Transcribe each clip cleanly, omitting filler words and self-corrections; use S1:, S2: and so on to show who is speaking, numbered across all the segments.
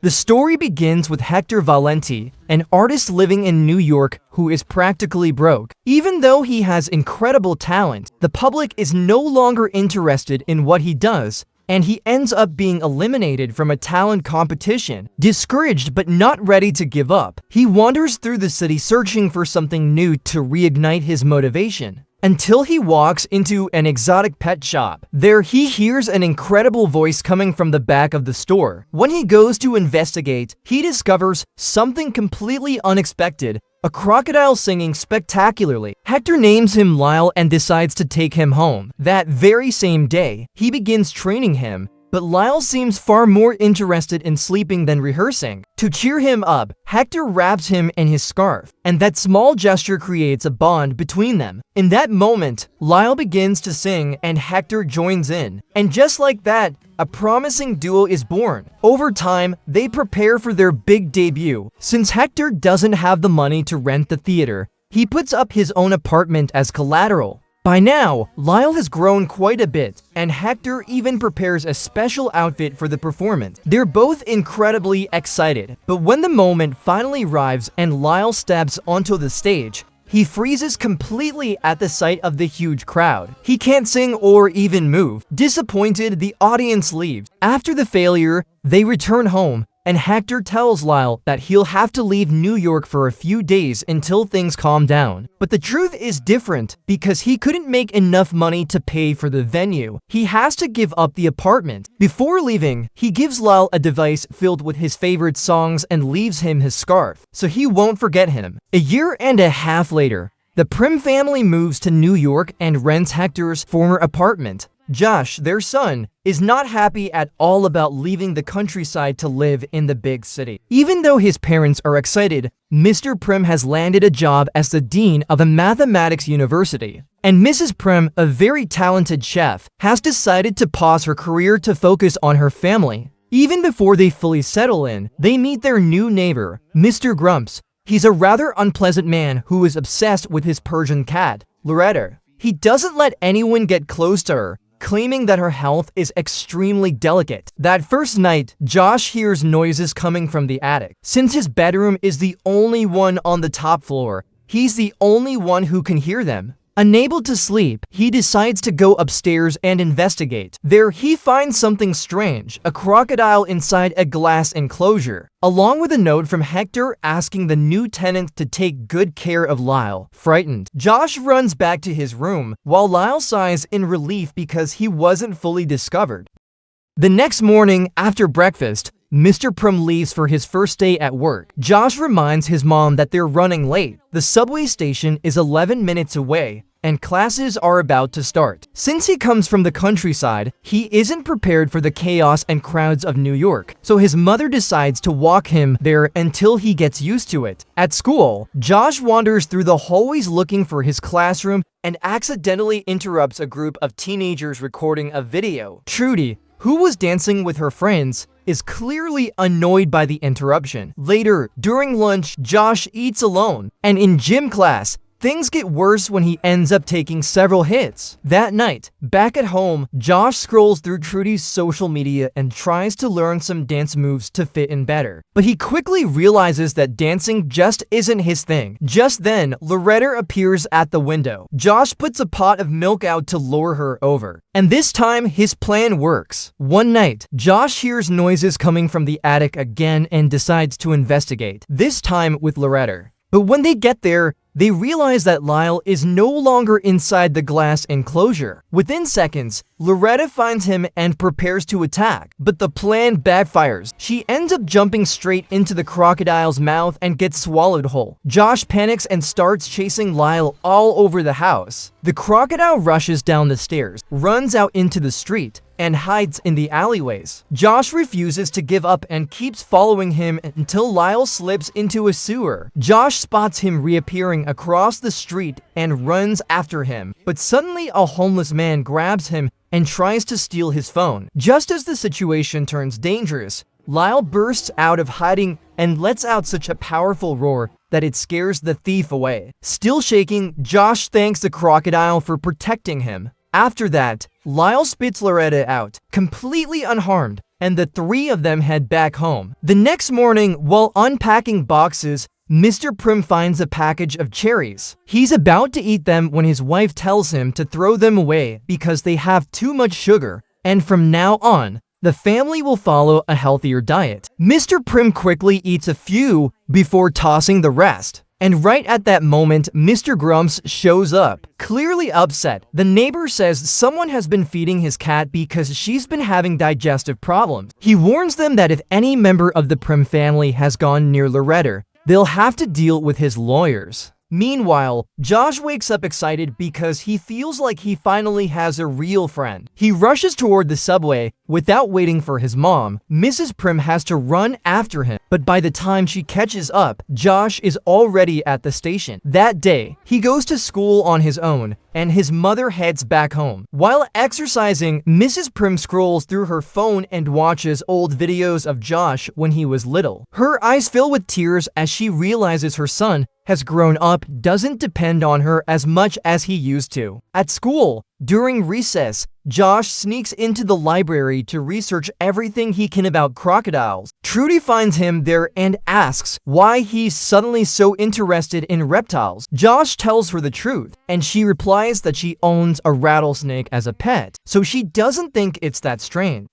S1: The story begins with Hector Valenti, an artist living in New York who is practically broke. Even though he has incredible talent, the public is no longer interested in what he does, and he ends up being eliminated from a talent competition. Discouraged but not ready to give up, he wanders through the city searching for something new to reignite his motivation. Until he walks into an exotic pet shop. There he hears an incredible voice coming from the back of the store. When he goes to investigate, he discovers something completely unexpected: a crocodile singing spectacularly. Hector names him Lyle and decides to take him home. That very same day, he begins training him, but Lyle seems far more interested in sleeping than rehearsing. To cheer him up, Hector wraps him in his scarf, and that small gesture creates a bond between them. In that moment, Lyle begins to sing and Hector joins in. And just like that, a promising duo is born. Over time, they prepare for their big debut. Since Hector doesn't have the money to rent the theater, he puts up his own apartment as collateral. By now, Lyle has grown quite a bit, and Hector even prepares a special outfit for the performance. They're both incredibly excited, but when the moment finally arrives and Lyle steps onto the stage, he freezes completely at the sight of the huge crowd. He can't sing or even move. Disappointed, the audience leaves. After the failure, they return home, and Hector tells Lyle that he'll have to leave New York for a few days until things calm down. But the truth is different, because he couldn't make enough money to pay for the venue. He has to give up the apartment. Before leaving, he gives Lyle a device filled with his favorite songs and leaves him his scarf, so he won't forget him. A year and a half later, the Prim family moves to New York and rents Hector's former apartment. Josh, their son, is not happy at all about leaving the countryside to live in the big city. Even though his parents are excited, Mr. Prim has landed a job as the dean of a mathematics university. And Mrs. Prim, a very talented chef, has decided to pause her career to focus on her family. Even before they fully settle in, they meet their new neighbor, Mr. Grumps. He's a rather unpleasant man who is obsessed with his Persian cat, Loretta. He doesn't let anyone get close to her, claiming that her health is extremely delicate. That first night, Josh hears noises coming from the attic. Since his bedroom is the only one on the top floor, he's the only one who can hear them. Unable to sleep, he decides to go upstairs and investigate. There, he finds something strange: a crocodile inside a glass enclosure, along with a note from Hector asking the new tenant to take good care of Lyle. Frightened, Josh runs back to his room, while Lyle sighs in relief because he wasn't fully discovered. The next morning, after breakfast, Mr. Prim leaves for his first day at work. Josh reminds his mom that they're running late. The subway station is 11 minutes away, and classes are about to start. Since he comes from the countryside, he isn't prepared for the chaos and crowds of New York, so his mother decides to walk him there until he gets used to it. At school, Josh wanders through the hallways looking for his classroom and accidentally interrupts a group of teenagers recording a video. Trudy, who was dancing with her friends, is clearly annoyed by the interruption. Later, during lunch, Josh eats alone, and in gym class, things get worse when he ends up taking several hits. That night, back at home, Josh scrolls through Trudy's social media and tries to learn some dance moves to fit in better. But he quickly realizes that dancing just isn't his thing. Just then, Loretta appears at the window. Josh puts a pot of milk out to lure her over. And this time, his plan works. One night, Josh hears noises coming from the attic again and decides to investigate, this time with Loretta. But when they get there, they realize that Lyle is no longer inside the glass enclosure. Within seconds, Loretta finds him and prepares to attack, but the plan backfires. She ends up jumping straight into the crocodile's mouth and gets swallowed whole. Josh panics and starts chasing Lyle all over the house. The crocodile rushes down the stairs, runs out into the street, and hides in the alleyways. Josh refuses to give up and keeps following him until Lyle slips into a sewer. Josh spots him reappearing across the street and runs after him, but suddenly a homeless man grabs him and tries to steal his phone. Just as the situation turns dangerous, Lyle bursts out of hiding and lets out such a powerful roar that it scares the thief away. Still shaking, Josh thanks the crocodile for protecting him. After that, Lyle spits Loretta out, completely unharmed, and the three of them head back home. The next morning, while unpacking boxes, Mr. Prim finds a package of cherries. He's about to eat them when his wife tells him to throw them away because they have too much sugar, and from now on, the family will follow a healthier diet. Mr. Prim quickly eats a few before tossing the rest. And right at that moment, Mr. Grumps shows up, clearly upset. The neighbor says someone has been feeding his cat because she's been having digestive problems. He warns them that if any member of the Prim family has gone near Loretta, they'll have to deal with his lawyers. Meanwhile, Josh wakes up excited because he feels like he finally has a real friend. He rushes toward the subway without waiting for his mom. Mrs. Prim has to run after him, but by the time she catches up, Josh is already at the station. That day, he goes to school on his own, and his mother heads back home. While exercising, Mrs. Prim scrolls through her phone and watches old videos of Josh when he was little. Her eyes fill with tears as she realizes her son has grown up, doesn't depend on her as much as he used to. At school, during recess, Josh sneaks into the library to research everything he can about crocodiles. Trudy finds him there and asks why he's suddenly so interested in reptiles. Josh tells her the truth, and she replies that she owns a rattlesnake as a pet, so she doesn't think it's that strange.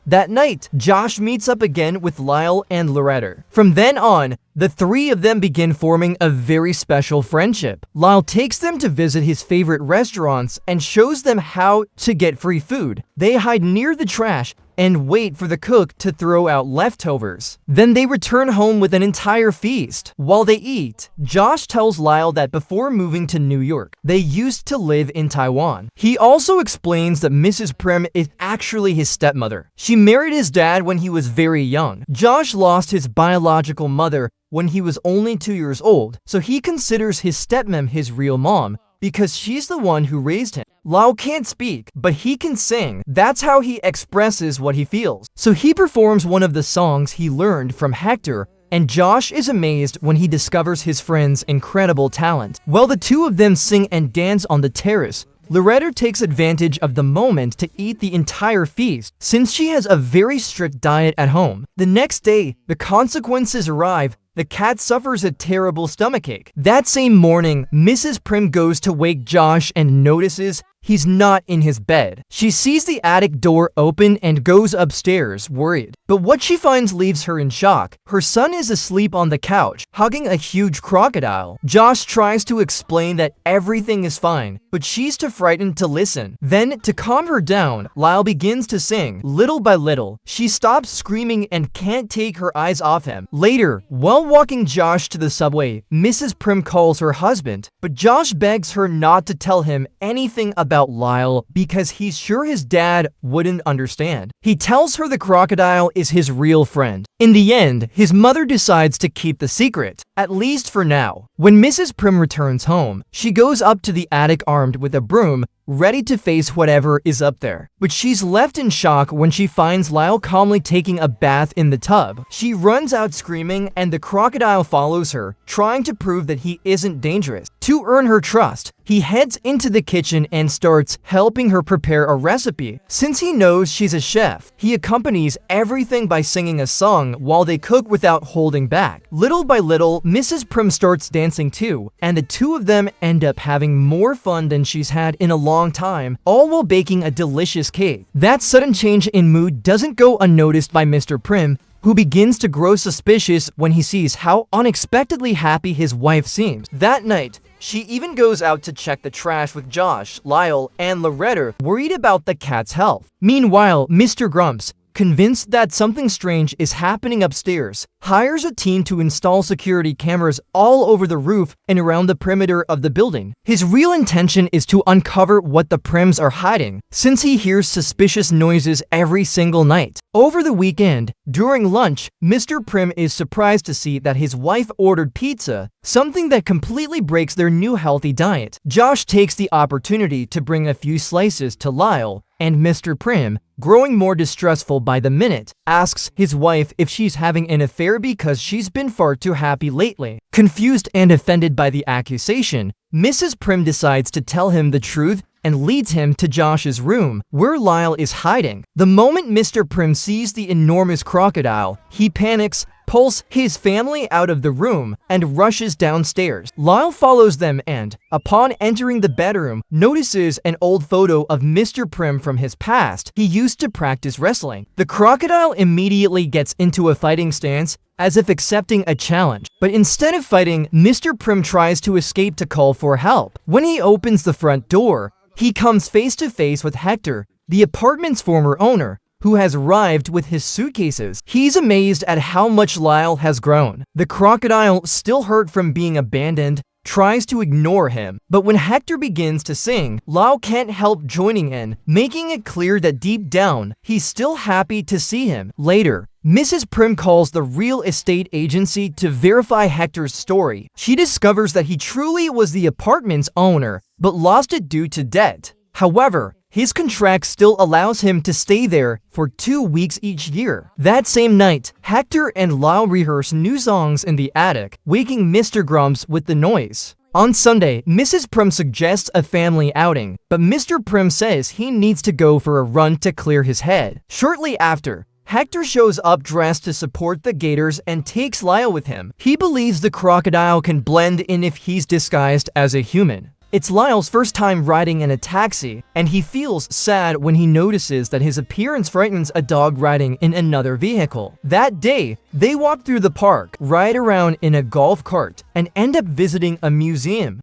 S1: That night, Josh meets up again with Lyle and Loretta. From then on, the three of them begin forming a very special friendship. Lyle takes them to visit his favorite restaurants and shows them how to get free food. They hide near the trash and wait for the cook to throw out leftovers. Then they return home with an entire feast. While they eat, Josh tells Lyle that before moving to New York, they used to live in Taiwan. He also explains that Mrs. Prim is actually his stepmother. She married his dad when he was very young. Josh lost his biological mother when he was only 2 years old, so he considers his stepmom his real mom, because she's the one who raised him. Lyle can't speak, but he can sing. That's how he expresses what he feels. So he performs one of the songs he learned from Hector, and Josh is amazed when he discovers his friend's incredible talent. While the two of them sing and dance on the terrace, Loretta takes advantage of the moment to eat the entire feast, since she has a very strict diet at home. The next day, the consequences arrive. The cat suffers a terrible stomachache. That same morning, Mrs. Prim goes to wake Josh and notices he's not in his bed. She sees the attic door open and goes upstairs, worried. But what she finds leaves her in shock. Her son is asleep on the couch, hugging a huge crocodile. Josh tries to explain that everything is fine, but she's too frightened to listen. Then, to calm her down, Lyle begins to sing. Little by little, she stops screaming and can't take her eyes off him. Later, while walking Josh to the subway, Mrs. Prim calls her husband, but Josh begs her not to tell him anything about Lyle because he's sure his dad wouldn't understand. He tells her the crocodile is his real friend. In the end, his mother decides to keep the secret, at least for now. When Mrs. Prim returns home, she goes up to the attic armed with a broom, ready to face whatever is up there. But she's left in shock when she finds Lyle calmly taking a bath in the tub. She runs out screaming, and the crocodile follows her, trying to prove that he isn't dangerous. To earn her trust, he heads into the kitchen and starts helping her prepare a recipe. Since he knows she's a chef, he accompanies everything by singing a song while they cook without holding back. Little by little, Mrs. Prim starts dancing too, and the two of them end up having more fun than she's had in a long time, all while baking a delicious cake. That sudden change in mood doesn't go unnoticed by Mr. Prim, who begins to grow suspicious when he sees how unexpectedly happy his wife seems. That night, she even goes out to check the trash with Josh, Lyle, and Loretta, worried about the cat's health. Meanwhile, Mr. Grumps, convinced that something strange is happening upstairs, hires a team to install security cameras all over the roof and around the perimeter of the building. His real intention is to uncover what the Prims are hiding, since he hears suspicious noises every single night. Over the weekend, during lunch, Mr. Prim is surprised to see that his wife ordered pizza, something that completely breaks their new healthy diet. Josh takes the opportunity to bring a few slices to Lyle, and Mr. Prim, growing more distrustful by the minute, asks his wife if she's having an affair because she's been far too happy lately. Confused and offended by the accusation, Mrs. Prim decides to tell him the truth and leads him to Josh's room, where Lyle is hiding. The moment Mr. Prim sees the enormous crocodile, he panics, pulls his family out of the room, and rushes downstairs. Lyle follows them and, upon entering the bedroom, notices an old photo of Mr. Prim from his past. He used to practice wrestling. The crocodile immediately gets into a fighting stance, as if accepting a challenge. But instead of fighting, Mr. Prim tries to escape to call for help. When he opens the front door, he comes face to face with Hector, the apartment's former owner, who has arrived with his suitcases. He's amazed at how much Lyle has grown. The crocodile, still hurt from being abandoned, tries to ignore him. But when Hector begins to sing, Lyle can't help joining in, making it clear that deep down, he's still happy to see him. Later, Mrs. Prim calls the real estate agency to verify Hector's story. She discovers that he truly was the apartment's owner, but lost it due to debt. However, his contract still allows him to stay there for 2 weeks each year. That same night, Hector and Lyle rehearse new songs in the attic, waking Mr. Grumps with the noise. On Sunday, Mrs. Prim suggests a family outing, but Mr. Prim says he needs to go for a run to clear his head. Shortly after, Hector shows up dressed to support the Gators and takes Lyle with him. He believes the crocodile can blend in if he's disguised as a human. It's Lyle's first time riding in a taxi, and he feels sad when he notices that his appearance frightens a dog riding in another vehicle. That day, they walk through the park, ride around in a golf cart, and end up visiting a museum.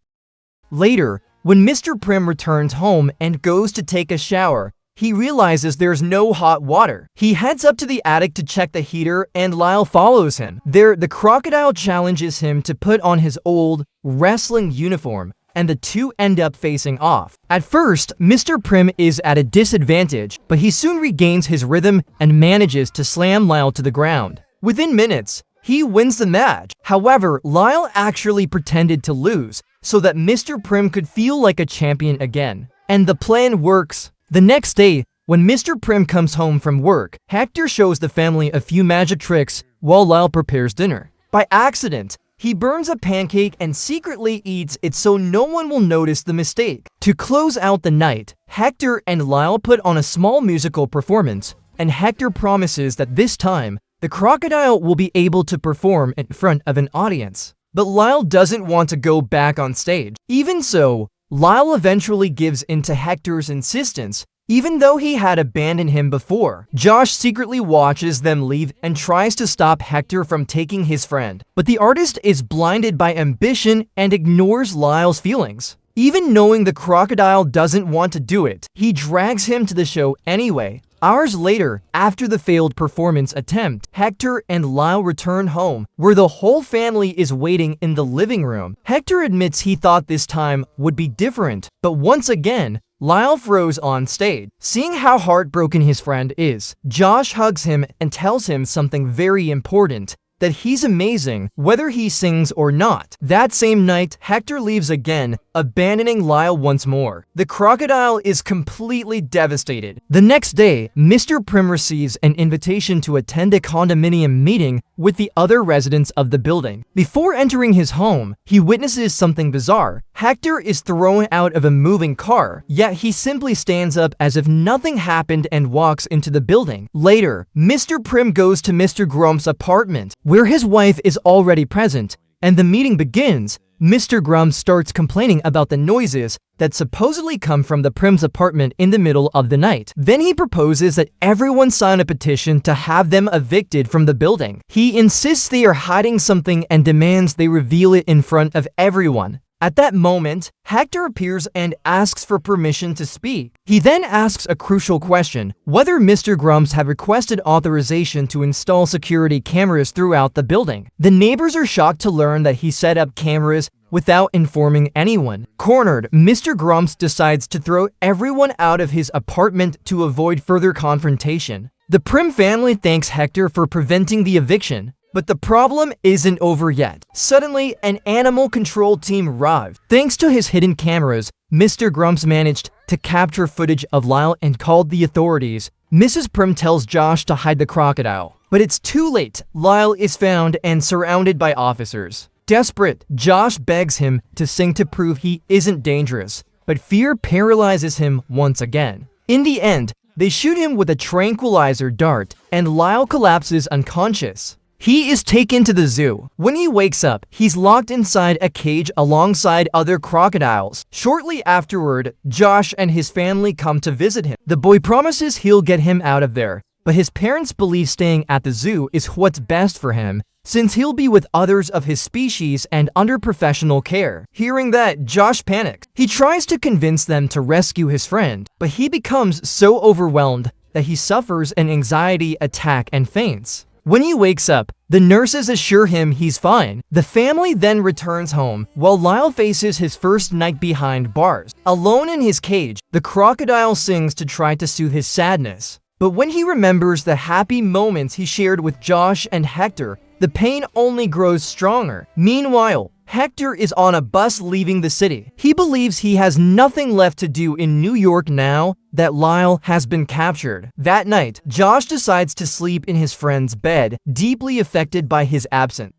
S1: Later, when Mr. Prim returns home and goes to take a shower, he realizes there's no hot water. He heads up to the attic to check the heater, and Lyle follows him. There, the crocodile challenges him to put on his old wrestling uniform, and the two end up facing off. At first, Mr. Prim is at a disadvantage, but he soon regains his rhythm and manages to slam Lyle to the ground. Within minutes, he wins the match. However, Lyle actually pretended to lose, so that Mr. Prim could feel like a champion again. And the plan works. The next day, when Mr. Prim comes home from work, Hector shows the family a few magic tricks while Lyle prepares dinner. By accident, he burns a pancake and secretly eats it so no one will notice the mistake. To close out the night, Hector and Lyle put on a small musical performance, and Hector promises that this time, the crocodile will be able to perform in front of an audience. But Lyle doesn't want to go back on stage. Even so, Lyle eventually gives in to Hector's insistence, even though he had abandoned him before. Josh secretly watches them leave and tries to stop Hector from taking his friend. But the artist is blinded by ambition and ignores Lyle's feelings. Even knowing the crocodile doesn't want to do it, he drags him to the show anyway. Hours later, after the failed performance attempt, Hector and Lyle return home, where the whole family is waiting in the living room. Hector admits he thought this time would be different, but once again, Lyle froze on stage. Seeing how heartbroken his friend is, Josh hugs him and tells him something very important, that he's amazing whether he sings or not. That same night, Hector leaves again, abandoning Lyle once more. The crocodile is completely devastated. The next day, Mr. Prim receives an invitation to attend a condominium meeting with the other residents of the building. Before entering his home, he witnesses something bizarre. Hector is thrown out of a moving car, yet he simply stands up as if nothing happened and walks into the building. Later, Mr. Prim goes to Mr. Grump's apartment, where his wife is already present, and the meeting begins. Mr. Grumps starts complaining about the noises that supposedly come from the Prim's apartment in the middle of the night. Then he proposes that everyone sign a petition to have them evicted from the building. He insists they are hiding something and demands they reveal it in front of everyone. At that moment, Hector appears and asks for permission to speak. He then asks a crucial question, whether Mr. Grumps had requested authorization to install security cameras throughout the building. The neighbors are shocked to learn that he set up cameras without informing anyone. Cornered, Mr. Grumps decides to throw everyone out of his apartment to avoid further confrontation. The Prim family thanks Hector for preventing the eviction. But the problem isn't over yet. Suddenly, an animal control team arrived. Thanks to his hidden cameras, Mr. Grumps managed to capture footage of Lyle and called the authorities. Mrs. Prim tells Josh to hide the crocodile. But it's too late. Lyle is found and surrounded by officers. Desperate, Josh begs him to sing to prove he isn't dangerous. but fear paralyzes him once again. In the end, they shoot him with a tranquilizer dart, and Lyle collapses unconscious. He is taken to the zoo. When he wakes up, he's locked inside a cage alongside other crocodiles. Shortly afterward, Josh and his family come to visit him. The boy promises he'll get him out of there, but his parents believe staying at the zoo is what's best for him, since he'll be with others of his species and under professional care. Hearing that, Josh panics. He tries to convince them to rescue his friend, but he becomes so overwhelmed that he suffers an anxiety attack and faints. When he wakes up, the nurses assure him he's fine. The family then returns home, while Lyle faces his first night behind bars. Alone in his cage, the crocodile sings to try to soothe his sadness. But when he remembers the happy moments he shared with Josh and Hector, the pain only grows stronger. Meanwhile, Hector is on a bus leaving the city. He believes he has nothing left to do in New York now that Lyle has been captured. That night, Josh decides to sleep in his friend's bed, deeply affected by his absence.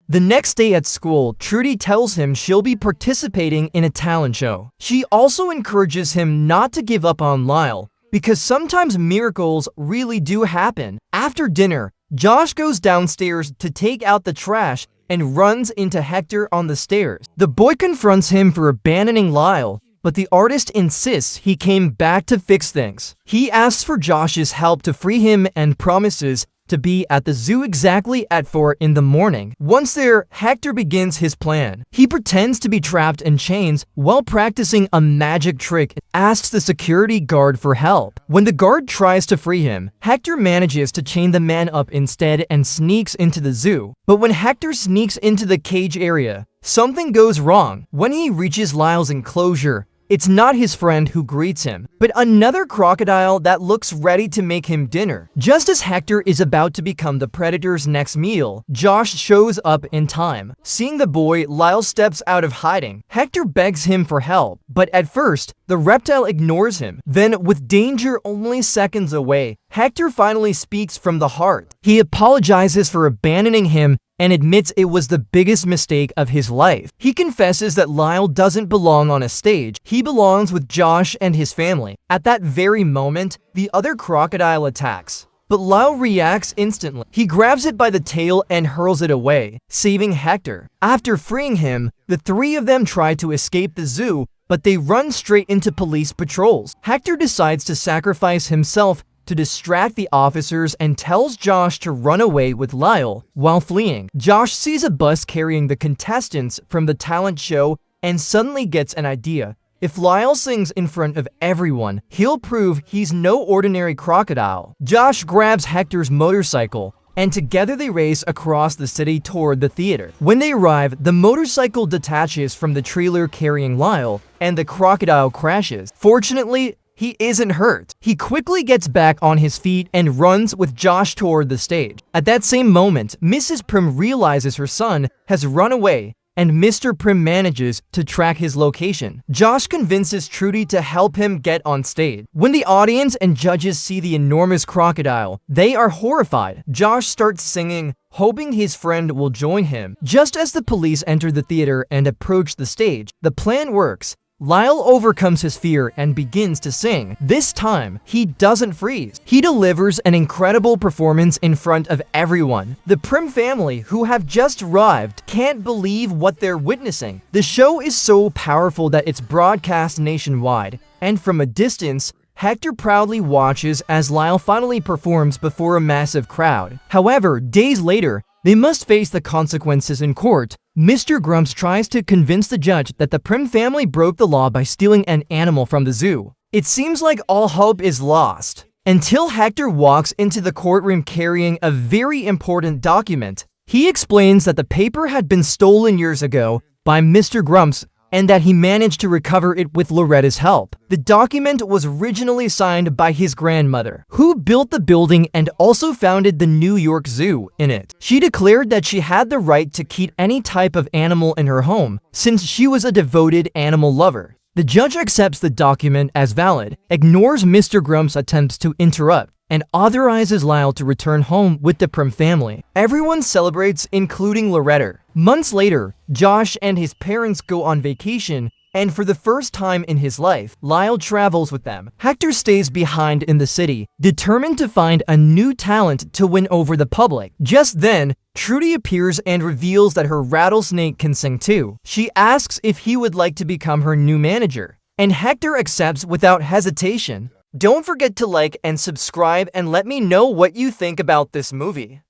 S1: The next day at school, Trudy tells him she'll be participating in a talent show. She also encourages him not to give up on Lyle, because sometimes miracles really do happen. After dinner, Josh goes downstairs to take out the trash and runs into Hector on the stairs. The boy confronts him for abandoning Lyle, but the artist insists he came back to fix things. He asks for Josh's help to free him and promises to be at the zoo exactly at 4 in the morning. Once there, Hector begins his plan. He pretends to be trapped in chains while practicing a magic trick and asks the security guard for help. When the guard tries to free him, Hector manages to chain the man up instead and sneaks into the zoo. But when Hector sneaks into the cage area, something goes wrong. When he reaches Lyle's enclosure, it's not his friend who greets him, but another crocodile that looks ready to make him dinner. Just as Hector is about to become the predator's next meal, Josh shows up in time. Seeing the boy, Lyle steps out of hiding. Hector begs him for help, but at first, the reptile ignores him. Then, with danger only seconds away, Hector finally speaks from the heart. He apologizes for abandoning him and admits it was the biggest mistake of his life. He confesses that Lyle doesn't belong on a stage. He belongs with Josh and his family. At that very moment, the other crocodile attacks, but Lyle reacts instantly. He grabs it by the tail and hurls it away, saving Hector. After freeing him, the three of them try to escape the zoo, but they run straight into police patrols. Hector decides to sacrifice himself to distract the officers and tells Josh to run away with Lyle while fleeing. Josh sees a bus carrying the contestants from the talent show and suddenly gets an idea. If Lyle sings in front of everyone, he'll prove he's no ordinary crocodile. Josh grabs Hector's motorcycle, and together they race across the city toward the theater. When they arrive, the motorcycle detaches from the trailer carrying Lyle, and the crocodile crashes. Fortunately, he isn't hurt. He quickly gets back on his feet and runs with Josh toward the stage. At that same moment, Mrs. Prim realizes her son has run away, and Mr. Prim manages to track his location. Josh convinces Trudy to help him get on stage. When the audience and judges see the enormous crocodile, they are horrified. Josh starts singing, hoping his friend will join him. Just as the police enter the theater and approach the stage, the plan works. Lyle overcomes his fear and begins to sing. This time, he doesn't freeze. He delivers an incredible performance in front of everyone. The Prim family, who have just arrived, can't believe what they're witnessing. The show is so powerful that it's broadcast nationwide, and from a distance, Hector proudly watches as Lyle finally performs before a massive crowd. However, days later, they must face the consequences in court. Mr. Grumps tries to convince the judge that the Prim family broke the law by stealing an animal from the zoo. It seems like all hope is lost, until Hector walks into the courtroom carrying a very important document. He explains that the paper had been stolen years ago by Mr. Grumps, and that he managed to recover it with Loretta's help. The document was originally signed by his grandmother, who built the building and also founded the New York Zoo in it. She declared that she had the right to keep any type of animal in her home, since she was a devoted animal lover. The judge accepts the document as valid, ignores Mr. Grump's attempts to interrupt, and authorizes Lyle to return home with the Prim family. Everyone celebrates, including Loretta. Months later, Josh and his parents go on vacation, And for the first time in his life, Lyle travels with them. Hector stays behind in the city, determined to find a new talent to win over the public. Just then, Trudy appears and reveals that her rattlesnake can sing too. She asks if he would like to become her new manager, and Hector accepts without hesitation. Don't forget to like and subscribe and let me know what you think about this movie.